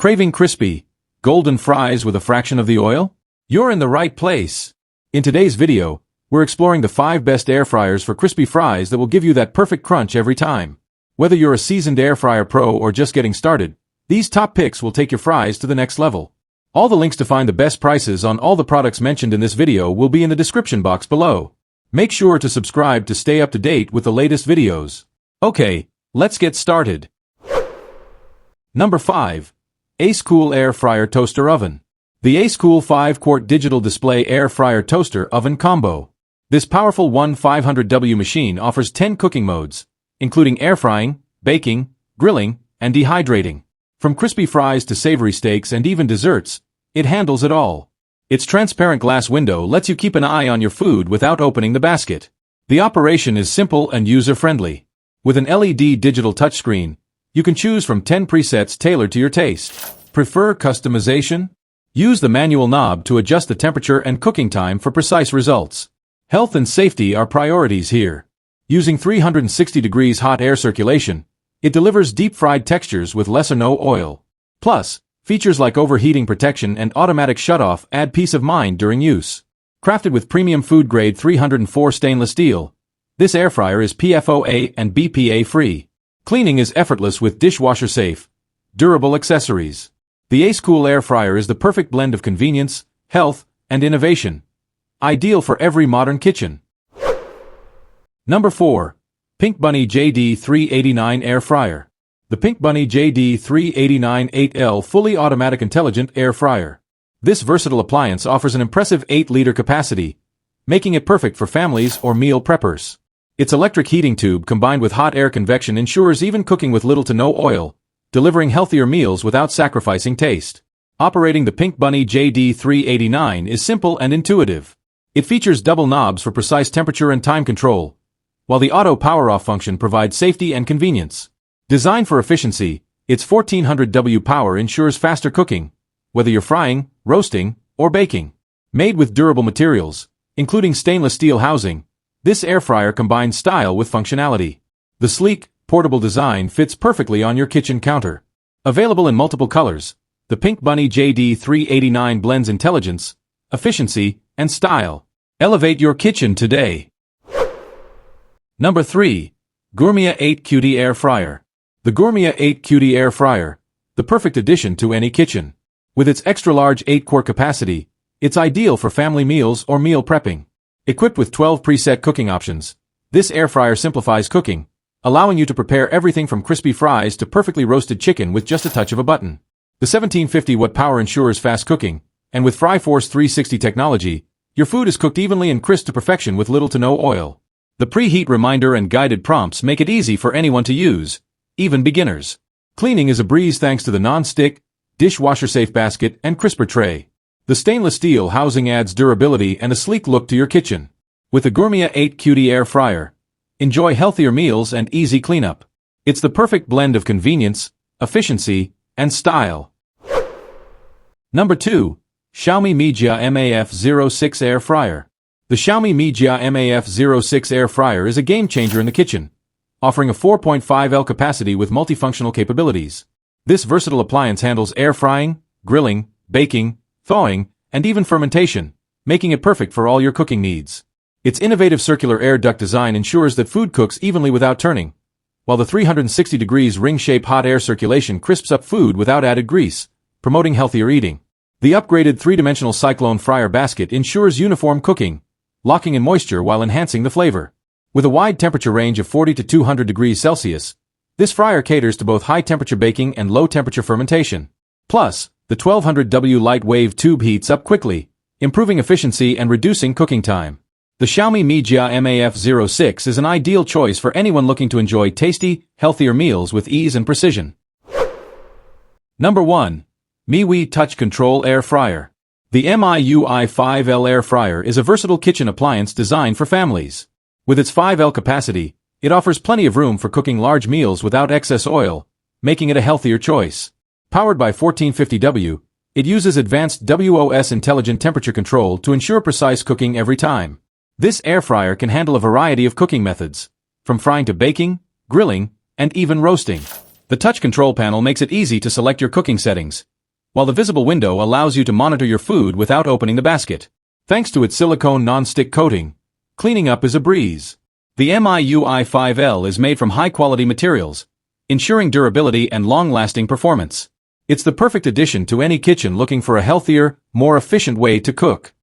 Craving crispy, golden fries with a fraction of the oil? You're in the right place. In today's video, we're exploring the 5 best air fryers for crispy fries that will give you that perfect crunch every time. Whether you're a seasoned air fryer pro or just getting started, these top picks will take your fries to the next level. All the links to find the best prices on all the products mentioned in this video will be in the description box below. Make sure to subscribe to stay up to date with the latest videos. Okay, let's get started. Number 5. Acekool Air Fryer Toaster Oven. The Acekool 5-quart digital display air fryer toaster oven combo. This powerful 1500W machine offers 10 cooking modes, including air frying, baking, grilling, and dehydrating. From crispy fries to savory steaks and even desserts, it handles it all. Its transparent glass window lets you keep an eye on your food without opening the basket. The operation is simple and user-friendly. With an LED digital touchscreen, you can choose from 10 presets tailored to your taste. Prefer customization? Use the manual knob to adjust the temperature and cooking time for precise results. Health and safety are priorities here. Using 360 degrees hot air circulation, it delivers deep-fried textures with less or no oil. Plus, features like overheating protection and automatic shutoff add peace of mind during use. Crafted with premium food-grade 304 stainless steel, this air fryer is PFOA and BPA-free. Cleaning is effortless with dishwasher-safe, durable accessories. The Acekool air fryer is the perfect blend of convenience, health, and innovation. Ideal for every modern kitchen. Number 4. Pink Bunny JD389 Air Fryer. The Pink Bunny JD389 8L fully automatic intelligent air fryer. This versatile appliance offers an impressive 8-liter capacity, making it perfect for families or meal preppers. Its electric heating tube combined with hot air convection ensures even cooking with little to no oil, delivering healthier meals without sacrificing taste. Operating the Pink Bunny JD389 is simple and intuitive. It features double knobs for precise temperature and time control, while the auto power-off function provides safety and convenience. Designed for efficiency, its 1400W power ensures faster cooking, whether you're frying, roasting, or baking. Made with durable materials, including stainless steel housing, this air fryer combines style with functionality. The sleek, portable design fits perfectly on your kitchen counter. Available in multiple colors, the Pink Bunny JD389 blends intelligence, efficiency, and style. Elevate your kitchen today. Number 3. Gourmia 8QD Air Fryer. The Gourmia 8QD Air Fryer, the perfect addition to any kitchen. With its extra-large 8-quart capacity, it's ideal for family meals or meal prepping. Equipped with 12 preset cooking options, this air fryer simplifies cooking, allowing you to prepare everything from crispy fries to perfectly roasted chicken with just a touch of a button. The 1750-watt power ensures fast cooking, and with FryForce 360 technology, your food is cooked evenly and crisp to perfection with little to no oil. The preheat reminder and guided prompts make it easy for anyone to use, even beginners. Cleaning is a breeze thanks to the non-stick, dishwasher-safe basket and crisper tray. The stainless steel housing adds durability and a sleek look to your kitchen. With the Gourmia 8QD Air Fryer, enjoy healthier meals and easy cleanup. It's the perfect blend of convenience, efficiency, and style. Number 2. Xiaomi Mijia MAF06 Air Fryer. The Xiaomi Mijia MAF06 Air Fryer is a game-changer in the kitchen, offering a 4.5L capacity with multifunctional capabilities. This versatile appliance handles air frying, grilling, baking, thawing, and even fermentation, making it perfect for all your cooking needs. Its innovative circular air duct design ensures that food cooks evenly without turning, while the 360 degrees ring-shaped hot air circulation crisps up food without added grease, promoting healthier eating. The upgraded 3-dimensional cyclone fryer basket ensures uniform cooking, locking in moisture while enhancing the flavor. With a wide temperature range of 40 to 200 degrees Celsius, this fryer caters to both high-temperature baking and low-temperature fermentation. Plus, the 1200W light wave tube heats up quickly, improving efficiency and reducing cooking time. The Xiaomi Mijia MAF06 is an ideal choice for anyone looking to enjoy tasty, healthier meals with ease and precision. Number 1. Miui Touch Control Air Fryer. The Miui 5L Air Fryer is a versatile kitchen appliance designed for families. With its 5L capacity, it offers plenty of room for cooking large meals without excess oil, making it a healthier choice. Powered by 1450W, it uses advanced WOS intelligent temperature control to ensure precise cooking every time. This air fryer can handle a variety of cooking methods, from frying to baking, grilling, and even roasting. The touch control panel makes it easy to select your cooking settings, while the visible window allows you to monitor your food without opening the basket. Thanks to its silicone non-stick coating, cleaning up is a breeze. The Miui 5L is made from high-quality materials, ensuring durability and long-lasting performance. It's the perfect addition to any kitchen looking for a healthier, more efficient way to cook.